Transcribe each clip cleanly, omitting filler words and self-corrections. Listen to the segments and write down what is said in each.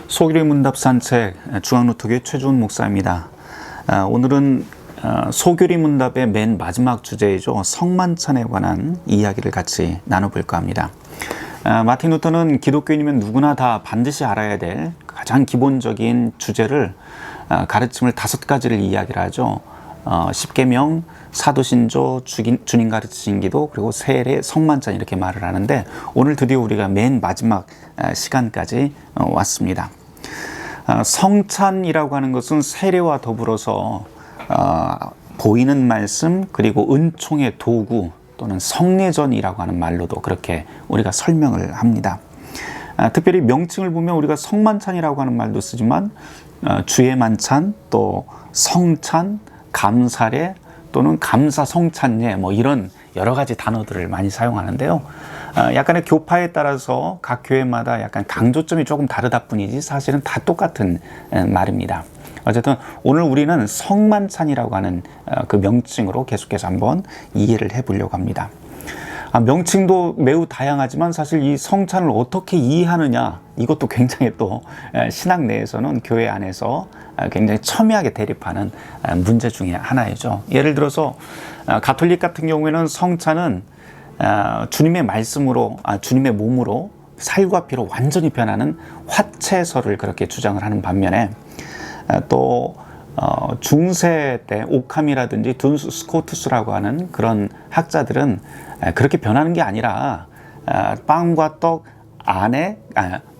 소규리 문답 산책 중앙루터교회 최주훈 목사입니다. 오늘은 소규리 문답의 맨 마지막 주제이죠. 성만찬에 관한 이야기를 같이 나눠볼까 합니다. 마틴 루터는 기독교인이면 누구나 다 반드시 알아야 될 가장 기본적인 주제를 가르침을 5가지를 이야기를 하죠. 십계명, 사도신조, 주님 가르치신 기도, 그리고 세례, 성만찬 이렇게 말을 하는데 오늘 드디어 우리가 맨 마지막 시간까지 왔습니다. 성찬이라고 하는 것은 세례와 더불어서 보이는 말씀 그리고 은총의 도구 또는 성례전이라고 하는 말로도 그렇게 우리가 설명을 합니다. 특별히 명칭을 보면 우리가 성만찬이라고 하는 말도 쓰지만 주의 만찬, 또 성찬, 감사례 또는 감사성찬례 이런 여러 가지 단어들을 많이 사용하는데요. 약간의 교파에 따라서 각 교회마다 약간 강조점이 조금 다르다 뿐이지 사실은 다 똑같은 말입니다. 어쨌든 오늘 우리는 성만찬이라고 하는 그 명칭으로 계속해서 한번 이해를 해보려고 합니다. 명칭도 매우 다양하지만 사실 이 성찬을 어떻게 이해하느냐 이것도 굉장히 또 신학 내에서는 교회 안에서 굉장히 첨예하게 대립하는 문제 중에 하나이죠. 예를 들어서 가톨릭 같은 경우에는 성찬은 주님의 말씀으로 주님의 몸으로 살과 피로 완전히 변하는 화채설을 그렇게 주장을 하는 반면에 또 중세 때 오캄이라든지 둔스 스코투스라고 하는 그런 학자들은 그렇게 변하는 게 아니라 빵과 떡 안에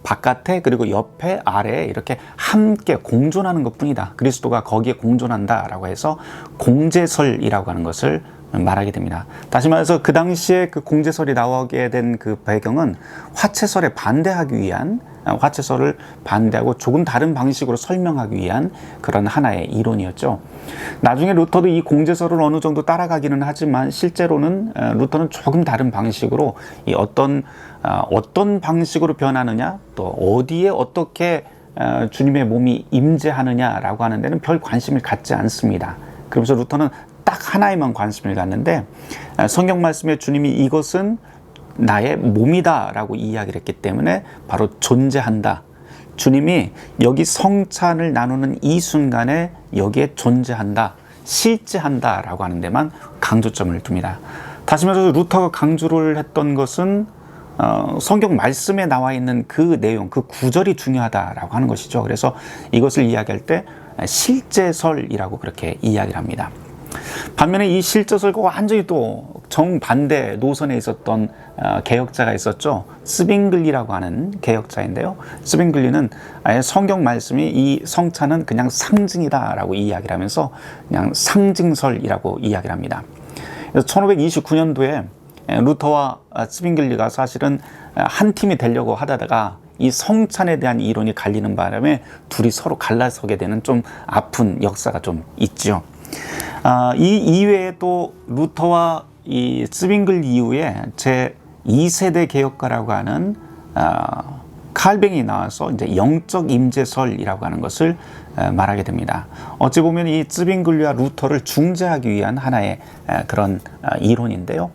바깥에 그리고 옆에 아래에 이렇게 함께 공존하는 것뿐이다. 그리스도가 거기에 공존한다라고 해서 공제설이라고 하는 것을 말하게 됩니다. 다시 말해서 그 당시에 그 공제설이 나오게 된 그 배경은 화채설에 반대하기 위한 화채설을 반대하고 조금 다른 방식으로 설명하기 위한 그런 하나의 이론이었죠. 나중에 루터도 이 공제설을 어느 정도 따라가기는 하지만 실제로는 루터는 조금 다른 방식으로 이 어떤 방식으로 변하느냐 또 어디에 어떻게 주님의 몸이 임재하느냐라고 하는 데는 별 관심을 갖지 않습니다. 그러면서 루터는 딱 하나에만 관심을 갖는데 성경 말씀에 주님이 이것은 나의 몸이다 라고 이야기를 했기 때문에 바로 존재한다. 주님이 여기 성찬을 나누는 이 순간에 여기에 존재한다, 실제한다 라고 하는 데만 강조점을 둡니다. 다시 말해서 루터가 강조를 했던 것은 성경 말씀에 나와 있는 그 내용, 그 구절이 중요하다라고 하는 것이죠. 그래서 이것을 이야기할 때 실제설이라고 그렇게 이야기를 합니다. 반면에 이 실제설과 완전히 또 정반대 노선에 있었던 개혁자가 있었죠. 스빙글리라고 하는 개혁자인데요. 스빙글리는 아예 성경 말씀이 이 성찬은 그냥 상징이다 라고 이야기를 하면서 그냥 상징설이라고 이야기를 합니다. 그래서 1529년도에 루터와 스빙글리가 사실은 한 팀이 되려고 하다가 이 성찬에 대한 이론이 갈리는 바람에 둘이 서로 갈라서게 되는 좀 아픈 역사가 좀 있죠. 이 이외에 또 루터와 이 스빙글 이후에 제 2세대 개혁가라고 하는 칼뱅이 나와서 이제 영적 임재설이라고 하는 것을 말하게 됩니다. 어찌 보면 이 스빙글과 루터를 중재하기 위한 하나의 그런 이론인데요.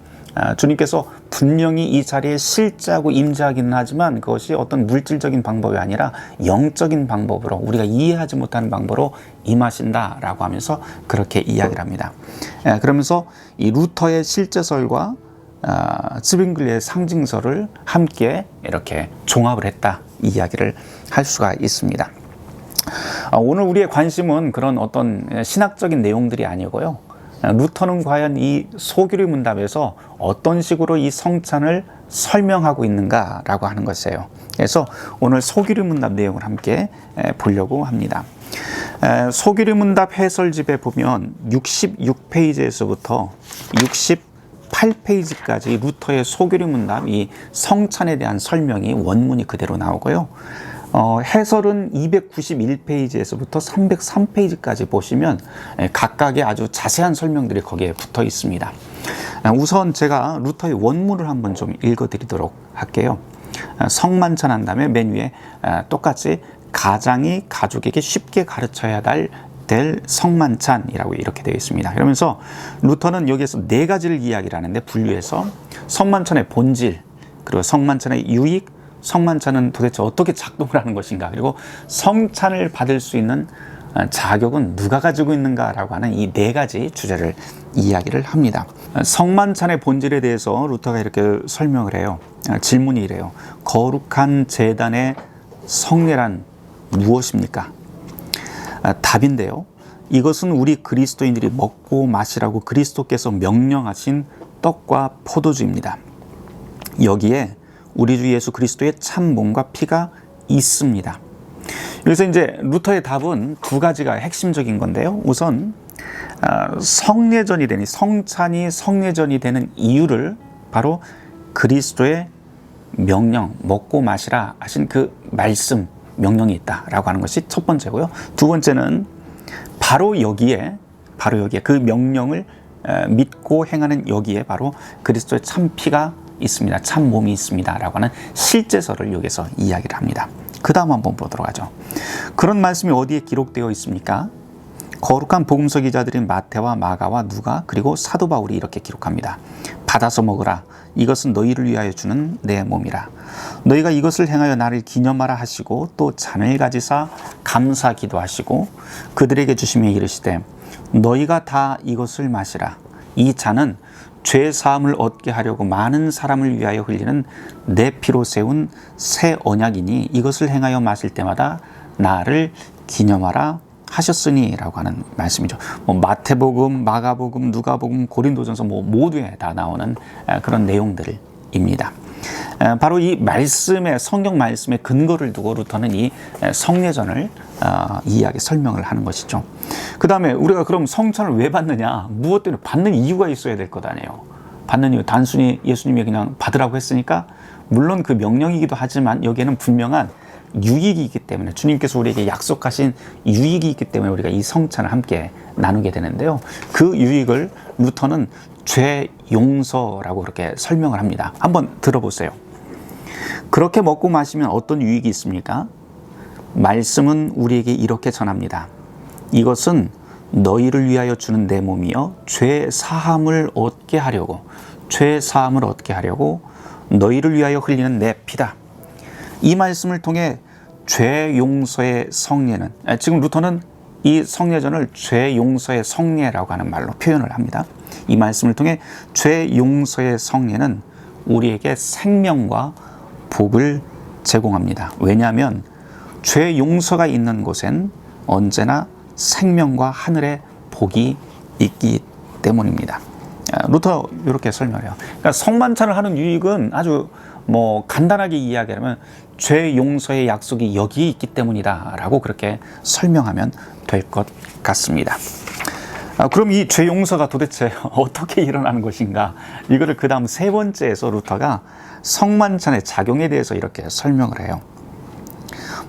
주님께서 분명히 이 자리에 실제하고 임재하기는 하지만 그것이 어떤 물질적인 방법이 아니라 영적인 방법으로 우리가 이해하지 못하는 방법으로 임하신다라고 하면서 그렇게 이야기를 합니다. 그러면서 이 루터의 실제설과 스빙글리의 상징설을 함께 이렇게 종합을 했다 이야기를 할 수가 있습니다. 오늘 우리의 관심은 그런 어떤 신학적인 내용들이 아니고요. 루터는 과연 이 소규리 문답에서 어떤 식으로 이 성찬을 설명하고 있는가라고 하는 것이에요. 그래서 오늘 소규리 문답 내용을 함께 보려고 합니다. 소규리 문답 해설집에 보면 66페이지에서부터 68페이지까지 루터의 소규리 문답, 이 성찬에 대한 설명이 원문이 그대로 나오고요. 해설은 291페이지에서부터 303페이지까지 보시면 각각의 아주 자세한 설명들이 거기에 붙어 있습니다. 우선 제가 루터의 원문을 한번 좀 읽어드리도록 할게요. 성만찬 한 다음에 맨 위에 똑같이 가장이 가족에게 쉽게 가르쳐야 될 성만찬이라고 이렇게 되어 있습니다. 그러면서 루터는 여기에서 4가지를 이야기를 하는데 분류해서 성만찬의 본질, 그리고 성만찬의 유익, 성만찬은 도대체 어떻게 작동을 하는 것인가, 그리고 성찬을 받을 수 있는 자격은 누가 가지고 있는가라고 하는 이 네 가지 주제를 이야기를 합니다. 성만찬의 본질에 대해서 루터가 이렇게 설명을 해요. 질문이 이래요. 거룩한 제단의 성례란 무엇입니까? 답인데요. 이것은 우리 그리스도인들이 먹고 마시라고 그리스도께서 명령하신 떡과 포도주입니다. 여기에 우리 주 예수 그리스도의 참 몸과 피가 있습니다. 여기서 이제 루터의 답은 두 가지가 핵심적인 건데요. 우선 성례전이 되니, 성찬이 성례전이 되는 이유를 바로 그리스도의 명령, 먹고 마시라 하신 그 말씀, 명령이 있다라고 하는 것이 첫 번째고요. 두 번째는 바로 여기에 그 명령을 믿고 행하는 여기에 바로 그리스도의 참 피가 있습니다. 참 몸이 있습니다. 라고 하는 실제서를 여기서 이야기를 합니다. 그 다음 한번 보도록 하죠. 그런 말씀이 어디에 기록되어 있습니까? 거룩한 복음서 기자들인 마태와 마가와 누가 그리고 사도 바울이 이렇게 기록합니다. 받아서 먹으라. 이것은 너희를 위하여 주는 내 몸이라. 너희가 이것을 행하여 나를 기념하라 하시고 또 잔을 가지사 감사 기도하시고 그들에게 주시며 이르시되 너희가 다 이것을 마시라. 이 잔은 죄 사함을 얻게 하려고 많은 사람을 위하여 흘리는 내 피로 세운 새 언약이니 이것을 행하여 마실 때마다 나를 기념하라 하셨으니 라고 하는 말씀이죠. 마태복음, 마가복음, 누가복음, 고린도전서 모두에 다 나오는 그런 내용들입니다. 바로 이 말씀의, 성경 말씀의 근거를 두고 루터는 이 성례전을 이야기 설명을 하는 것이죠. 그 다음에 우리가 그럼 성찬을 왜 받느냐, 무엇 때문에 받는 이유가 있어야 될 것 아니에요. 받는 이유, 단순히 예수님이 그냥 받으라고 했으니까, 물론 그 명령이기도 하지만 여기에는 분명한 유익이 있기 때문에, 주님께서 우리에게 약속하신 유익이 있기 때문에 우리가 이 성찬을 함께 나누게 되는데요. 그 유익을 루터는 죄 용서라고 그렇게 설명을 합니다. 한번 들어보세요. 그렇게 먹고 마시면 어떤 유익이 있습니까? 말씀은 우리에게 이렇게 전합니다. 이것은 너희를 위하여 주는 내 몸이요 죄 사함을 얻게 하려고 너희를 위하여 흘리는 내 피다. 이 말씀을 통해 죄 용서의 성례는, 지금 루터는 이 성례전을 죄 용서의 성례라고 하는 말로 표현을 합니다. 이 말씀을 통해 죄 용서의 성례는 우리에게 생명과 복을 제공합니다. 왜냐하면 죄 용서가 있는 곳엔 언제나 생명과 하늘의 복이 있기 때문입니다. 루터 이렇게 설명해요. 그러니까 성만찬을 하는 유익은 아주 간단하게 이야기하면 죄 용서의 약속이 여기에 있기 때문이다 라고 그렇게 설명하면 될 것 같습니다. 그럼 이 죄 용서가 도대체 어떻게 일어나는 것인가, 이거를 그 다음 세 번째에서 루터가 성만찬의 작용에 대해서 이렇게 설명을 해요.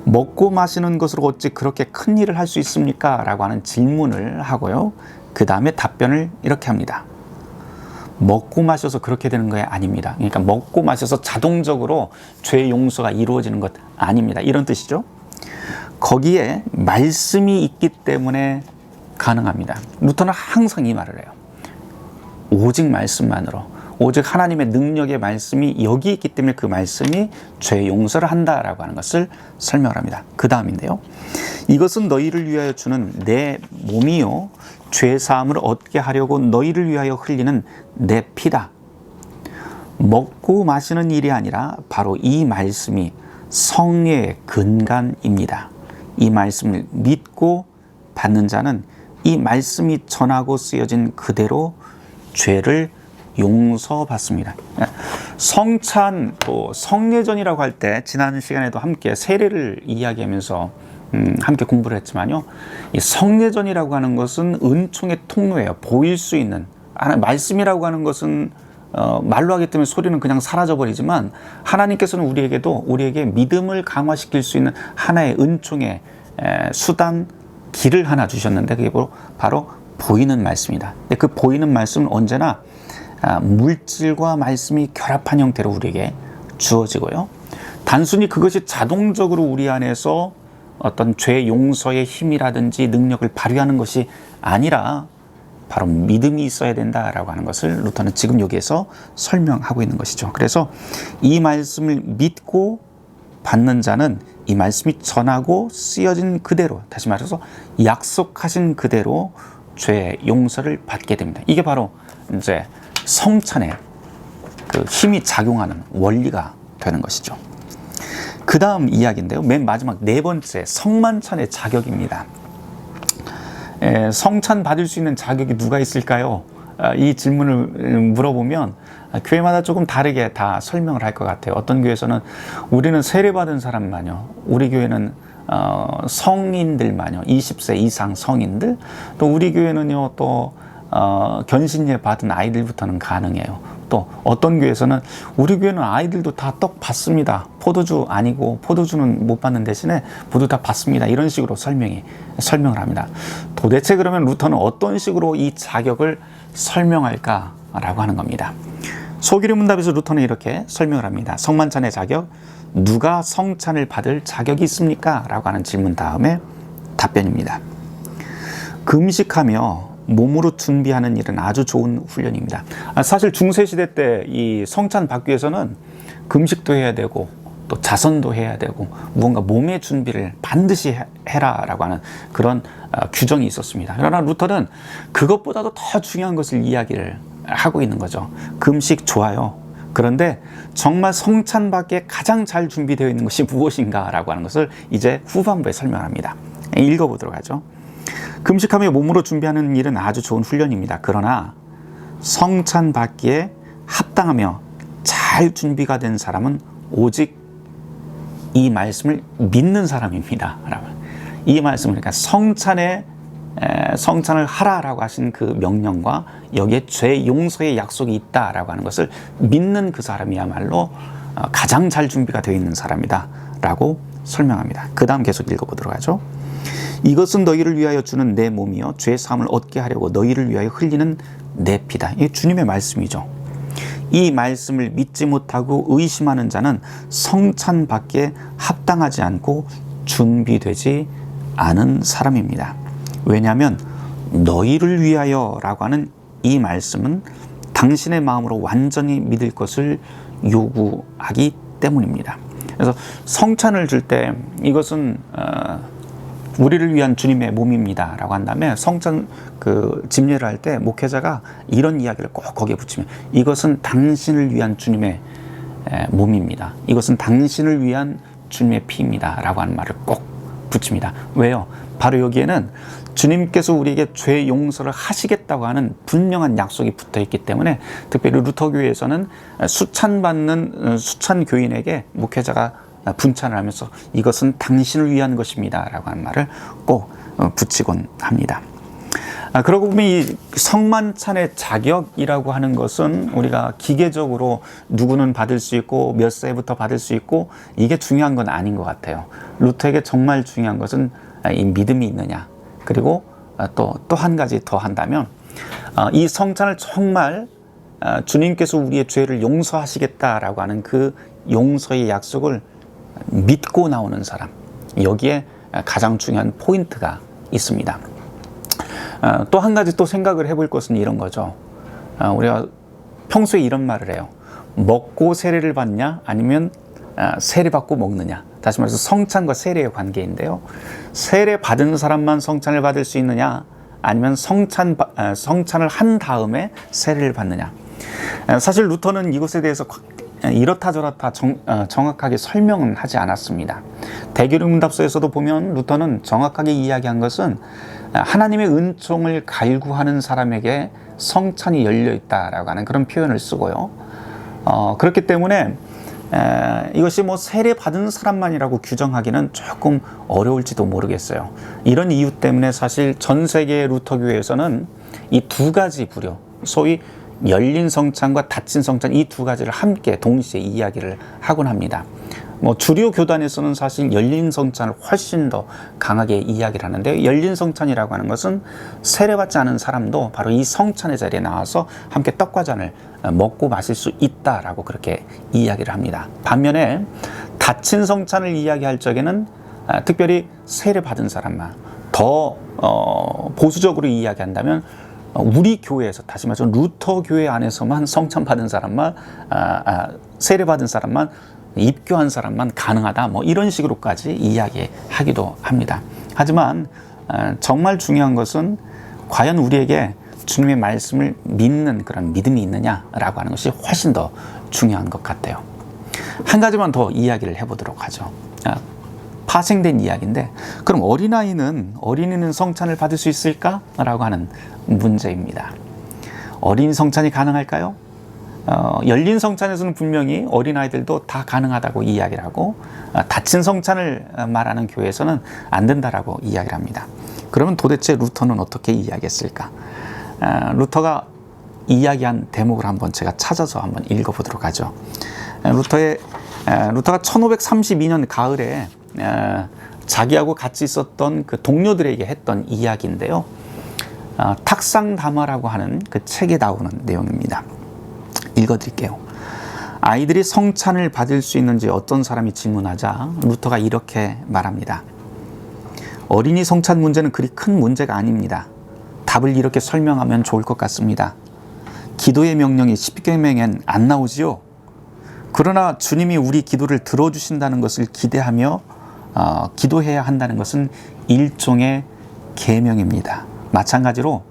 먹고 마시는 것으로 어찌 그렇게 큰 일을 할 수 있습니까? 라고 하는 질문을 하고요. 그 다음에 답변을 이렇게 합니다. 먹고 마셔서 그렇게 되는 거 아닙니다. 그러니까 먹고 마셔서 자동적으로 죄 용서가 이루어지는 것 아닙니다. 이런 뜻이죠. 거기에 말씀이 있기 때문에 가능합니다. 루터는 항상 이 말을 해요. 오직 말씀만으로, 오직 하나님의 능력의 말씀이 여기 있기 때문에 그 말씀이 죄 용서를 한다라고 하는 것을 설명을 합니다. 그 다음인데요. 이것은 너희를 위하여 주는 내 몸이요 죄 사함을 얻게 하려고 너희를 위하여 흘리는 내 피다. 먹고 마시는 일이 아니라 바로 이 말씀이 성례의 근간입니다. 이 말씀을 믿고 받는 자는 이 말씀이 전하고 쓰여진 그대로 죄를 용서받습니다. 성찬, 또 성례전이라고 할 때 지난 시간에도 함께 세례를 이야기하면서 함께 공부를 했지만요. 이 성례전이라고 하는 것은 은총의 통로예요. 보일 수 있는. 말씀이라고 하는 것은 말로 하기 때문에 소리는 그냥 사라져버리지만 하나님께서는 우리에게 믿음을 강화시킬 수 있는 하나의 은총의 수단, 길을 하나 주셨는데 그게 바로 보이는 말씀이다. 근데 그 보이는 말씀은 언제나 물질과 말씀이 결합한 형태로 우리에게 주어지고요. 단순히 그것이 자동적으로 우리 안에서 어떤 죄 용서의 힘이라든지 능력을 발휘하는 것이 아니라 바로 믿음이 있어야 된다라고 하는 것을 루터는 지금 여기에서 설명하고 있는 것이죠. 그래서 이 말씀을 믿고 받는 자는 이 말씀이 전하고 쓰여진 그대로, 다시 말해서 약속하신 그대로 죄의 용서를 받게 됩니다. 이게 바로 이제 성찬의 그 힘이 작용하는 원리가 되는 것이죠. 그 다음 이야기인데요. 맨 마지막 네 번째, 성만찬의 자격입니다. 성찬 받을 수 있는 자격이 누가 있을까요? 이 질문을 물어보면 교회마다 조금 다르게 다 설명을 할 것 같아요. 어떤 교회에서는 우리는 세례받은 사람만요, 우리 교회는 성인들만요, 20세 이상 성인들, 또 우리 교회는요 또 견신예 받은 아이들부터는 가능해요. 또 어떤 교회에서는 우리 교회는 아이들도 다 떡 받습니다, 포도주 아니고 포도주는 못 받는 대신에 모두 다 받습니다, 이런 식으로 설명을 합니다. 도대체 그러면 루터는 어떤 식으로 이 자격을 설명할까라고 하는 겁니다. 소규리 문답에서 루터는 이렇게 설명을 합니다. 성만찬의 자격, 누가 성찬을 받을 자격이 있습니까? 라고 하는 질문 다음에 답변입니다. 금식하며 몸으로 준비하는 일은 아주 좋은 훈련입니다. 사실 중세시대 때 이 성찬 받기 위해서는 금식도 해야 되고 또 자선도 해야 되고 무언가 몸의 준비를 반드시 해라라고 하는 그런 규정이 있었습니다. 그러나 루터는 그것보다도 더 중요한 것을 이야기를 하고 있는 거죠. 금식 좋아요. 그런데 정말 성찬 받기에 가장 잘 준비되어 있는 것이 무엇인가라고 하는 것을 이제 후반부에 설명합니다. 읽어보도록 하죠. 금식하며 몸으로 준비하는 일은 아주 좋은 훈련입니다. 그러나 성찬 받기에 합당하며 잘 준비가 된 사람은 오직 이 말씀을 믿는 사람입니다. 이 말씀을, 그러니까 성찬을 하라라고 하신 그 명령과 여기에 죄 용서의 약속이 있다라고 하는 것을 믿는 그 사람이야말로 가장 잘 준비가 되어 있는 사람이다 라고 설명합니다. 그 다음 계속 읽어보도록 하죠. 이것은 너희를 위하여 주는 내 몸이요 죄 사함을 얻게 하려고 너희를 위하여 흘리는 내 피다. 이게 주님의 말씀이죠. 이 말씀을 믿지 못하고 의심하는 자는 성찬 받기에 합당하지 않고 준비되지 않은 사람입니다. 왜냐하면 너희를 위하여 라고 하는 이 말씀은 당신의 마음으로 완전히 믿을 것을 요구하기 때문입니다. 그래서 성찬을 줄 때 이것은 우리를 위한 주님의 몸입니다 라고 한 다음에 성찬 그 집례를 할 때 목회자가 이런 이야기를 꼭 거기에 붙이면 이것은 당신을 위한 주님의 몸입니다, 이것은 당신을 위한 주님의 피입니다 라고 하는 말을 꼭 붙입니다. 왜요? 바로 여기에는 주님께서 우리에게 죄 용서를 하시겠다고 하는 분명한 약속이 붙어 있기 때문에 특별히 루터교회에서는 수찬받는 수찬 교인에게 목회자가 분찬을 하면서 이것은 당신을 위한 것입니다 라고 하는 말을 꼭 붙이곤 합니다. 그러고 보면 이 성만찬의 자격이라고 하는 것은 우리가 기계적으로 누구는 받을 수 있고 몇 세부터 받을 수 있고 이게 중요한 건 아닌 것 같아요. 루터에게 정말 중요한 것은 이 믿음이 있느냐, 그리고 또 한 가지 더 한다면 이 성찬을 정말 주님께서 우리의 죄를 용서하시겠다라고 하는 그 용서의 약속을 믿고 나오는 사람, 여기에 가장 중요한 포인트가 있습니다. 또 한 가지 또 생각을 해볼 것은 이런 거죠. 우리가 평소에 이런 말을 해요. 먹고 세례를 받냐 아니면 세례 받고 먹느냐. 다시 말해서 성찬과 세례의 관계인데요. 세례 받은 사람만 성찬을 받을 수 있느냐 아니면 성찬을 한 다음에 세례를 받느냐. 사실 루터는 이것에 대해서 이렇다 저렇다 정확하게 설명은 하지 않았습니다. 대교리 문답서에서도 보면 루터는 정확하게 이야기한 것은 하나님의 은총을 갈구하는 사람에게 성찬이 열려있다라고 하는 그런 표현을 쓰고요. 그렇기 때문에 이것이 뭐 세례 받은 사람만이라고 규정하기는 조금 어려울지도 모르겠어요. 이런 이유 때문에 사실 전 세계 루터교회에서는 이 두 가지 부류, 소위 열린 성찬과 닫힌 성찬, 이 두 가지를 함께 동시에 이야기를 하곤 합니다. 뭐 주류 교단에서는 사실 열린 성찬을 훨씬 더 강하게 이야기를 하는데, 열린 성찬이라고 하는 것은 세례받지 않은 사람도 바로 이 성찬의 자리에 나와서 함께 떡과 잔을 먹고 마실 수 있다라고 그렇게 이야기를 합니다. 반면에 닫힌 성찬을 이야기할 적에는 특별히 세례받은 사람만, 더 보수적으로 이야기한다면 우리 교회에서, 다시 말해서 루터 교회 안에서만 성찬 받은 사람만, 세례 받은 사람만 입교한 사람만 가능하다, 뭐 이런 식으로까지 이야기하기도 합니다. 하지만 정말 중요한 것은 과연 우리에게 주님의 말씀을 믿는 그런 믿음이 있느냐라고 하는 것이 훨씬 더 중요한 것 같아요. 한 가지만 더 이야기를 해보도록 하죠. 파생된 이야기인데, 그럼 어린이는 성찬을 받을 수 있을까? 라고 하는 문제입니다. 어린이 성찬이 가능할까요? 열린 성찬에서는 분명히 어린아이들도 다 가능하다고 이야기를 하고, 닫힌 성찬을 말하는 교회에서는 안 된다라고 이야기를 합니다. 그러면 도대체 루터는 어떻게 이야기했을까? 루터가 이야기한 대목을 한번 제가 찾아서 한번 읽어보도록 하죠. 루터가 1532년 가을에 자기하고 같이 있었던 그 동료들에게 했던 이야기인데요. 탁상담화라고 하는 그 책에 나오는 내용입니다. 읽어드릴게요. 아이들이 성찬을 받을 수 있는지 어떤 사람이 질문하자 루터가 이렇게 말합니다. 어린이 성찬 문제는 그리 큰 문제가 아닙니다. 답을 이렇게 설명하면 좋을 것 같습니다. 기도의 명령이 십계명엔 안 나오지요. 그러나 주님이 우리 기도를 들어주신다는 것을 기대하며 기도해야 한다는 것은 일종의 계명입니다. 마찬가지로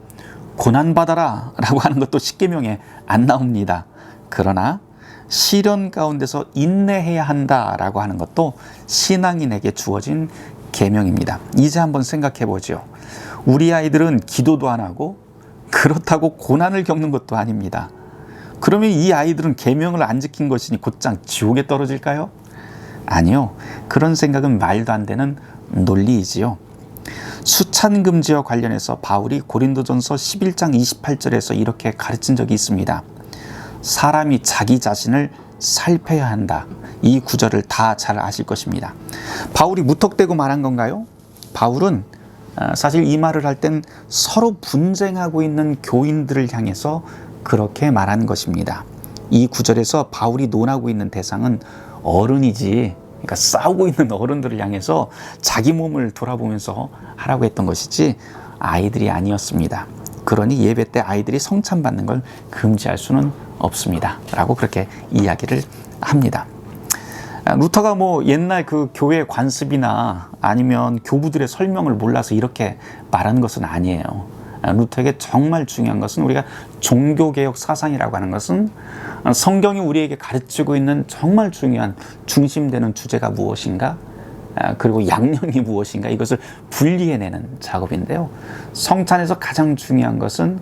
고난받아라 라고 하는 것도 십계명에 안 나옵니다. 그러나 시련 가운데서 인내해야 한다라고 하는 것도 신앙인에게 주어진 계명입니다. 이제 한번 생각해 보죠. 우리 아이들은 기도도 안 하고 그렇다고 고난을 겪는 것도 아닙니다. 그러면 이 아이들은 계명을 안 지킨 것이니 곧장 지옥에 떨어질까요? 아니요. 그런 생각은 말도 안 되는 논리이지요. 수찬 금지와 관련해서 바울이 고린도전서 11장 28절에서 이렇게 가르친 적이 있습니다. 사람이 자기 자신을 살펴야 한다. 이 구절을 다 잘 아실 것입니다. 바울이 무턱대고 말한 건가요? 바울은 사실 이 말을 할 땐 서로 분쟁하고 있는 교인들을 향해서 그렇게 말한 것입니다. 이 구절에서 바울이 논하고 있는 대상은 어른이지, 그러니까 싸우고 있는 어른들을 향해서 자기 몸을 돌아보면서 하라고 했던 것이지 아이들이 아니었습니다. 그러니 예배 때 아이들이 성찬 받는 걸 금지할 수는 없습니다. 라고 그렇게 이야기를 합니다. 루터가 뭐 옛날 그 교회 관습이나 아니면 교부들의 설명을 몰라서 이렇게 말하는 것은 아니에요. 루터에게 정말 중요한 것은 우리가 종교개혁 사상이라고 하는 것은 성경이 우리에게 가르치고 있는 정말 중요한 중심되는 주제가 무엇인가, 그리고 양념이 무엇인가, 이것을 분리해내는 작업인데요. 성찬에서 가장 중요한 것은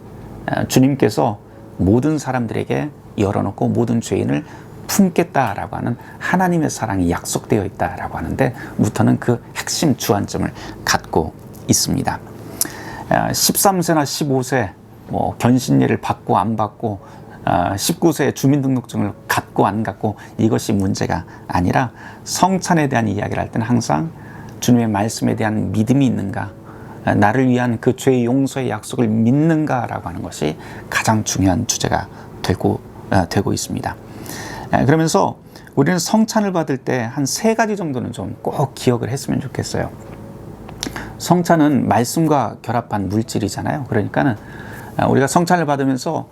주님께서 모든 사람들에게 열어놓고 모든 죄인을 품겠다라고 하는 하나님의 사랑이 약속되어 있다라고 하는데, 루터는 그 핵심 주안점을 갖고 있습니다. 13세나 15세 뭐 견신례를 받고 안 받고 19세 주민등록증을 갖고 안 갖고 이것이 문제가 아니라 성찬에 대한 이야기를 할 때는 항상 주님의 말씀에 대한 믿음이 있는가, 나를 위한 그 죄의 용서의 약속을 믿는가라고 하는 것이 가장 중요한 주제가 되고 있습니다. 그러면서 우리는 성찬을 받을 때 한 3가지 정도는 좀 꼭 기억을 했으면 좋겠어요. 성찬은 말씀과 결합한 물질이잖아요. 그러니까는 우리가 성찬을 받으면서,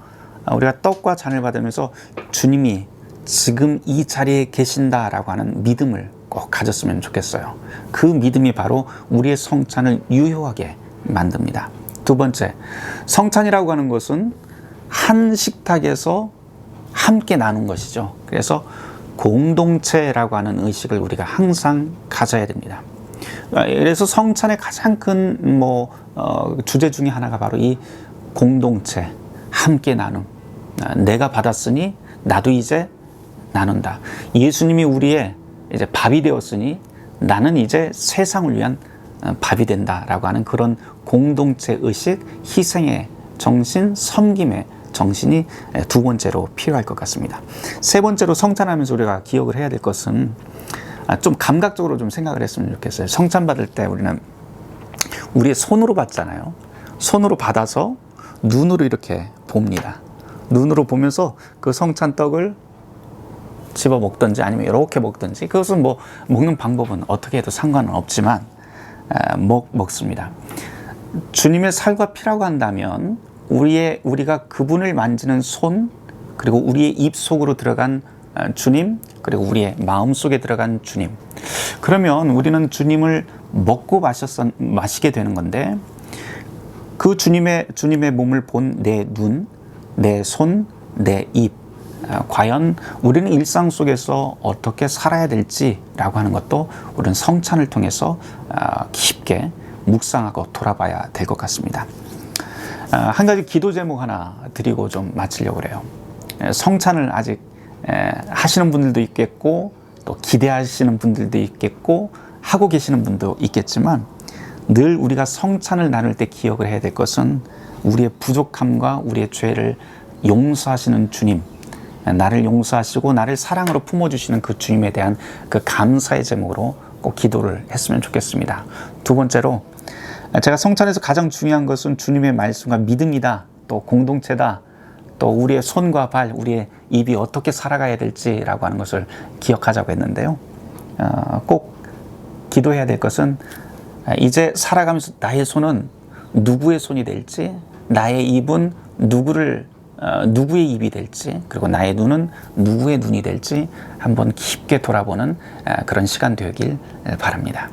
우리가 떡과 잔을 받으면서 주님이 지금 이 자리에 계신다라고 하는 믿음을 꼭 가졌으면 좋겠어요. 그 믿음이 바로 우리의 성찬을 유효하게 만듭니다. 두 번째, 성찬이라고 하는 것은 한 식탁에서 함께 나눈 것이죠. 그래서 공동체라고 하는 의식을 우리가 항상 가져야 됩니다. 그래서 성찬의 가장 큰 주제 중에 하나가 바로 이 공동체, 함께 나눔. 내가 받았으니 나도 이제 나눈다. 예수님이 우리의 이제 밥이 되었으니 나는 이제 세상을 위한 밥이 된다라고 하는 그런 공동체 의식, 희생의 정신, 섬김의 정신이 두 번째로 필요할 것 같습니다. 세 번째로 성찬하면서 우리가 기억을 해야 될 것은 좀 감각적으로 좀 생각을 했으면 좋겠어요. 성찬 받을 때 우리는 우리의 손으로 받잖아요. 손으로 받아서 눈으로 이렇게 봅니다. 눈으로 보면서 그 성찬 떡을 집어 먹든지 아니면 이렇게 먹든지, 그것은 뭐 먹는 방법은 어떻게 해도 상관은 없지만 먹습니다. 주님의 살과 피라고 한다면 우리가 그분을 만지는 손, 그리고 우리의 입 속으로 들어간 주님, 그리고 우리의 마음속에 들어간 주님. 그러면 우리는 주님을 먹고 마시게 되는 건데, 그 주님의 몸을 본 내 눈, 내 손, 내 입, 과연 우리는 일상 속에서 어떻게 살아야 될지라고 하는 것도 우리는 성찬을 통해서 깊게 묵상하고 돌아봐야 될 것 같습니다. 한 가지 기도 제목 하나 드리고 좀 마치려고 그래요. 성찬을 아직 하시는 분들도 있겠고, 또 기대하시는 분들도 있겠고, 하고 계시는 분도 있겠지만, 늘 우리가 성찬을 나눌 때 기억을 해야 될 것은 우리의 부족함과 우리의 죄를 용서하시는 주님, 나를 용서하시고 나를 사랑으로 품어주시는 그 주님에 대한 그 감사의 제목으로 꼭 기도를 했으면 좋겠습니다. 두 번째로, 제가 성찬에서 가장 중요한 것은 주님의 말씀과 믿음이다, 또 공동체다, 또 우리의 손과 발, 우리의 입이 어떻게 살아가야 될지라고 하는 것을 기억하자고 했는데요. 꼭 기도해야 될 것은 이제 살아가면서 나의 손은 누구의 손이 될지, 나의 입은 누구의 입이 될지, 그리고 나의 눈은 누구의 눈이 될지 한번 깊게 돌아보는 그런 시간 되길 바랍니다.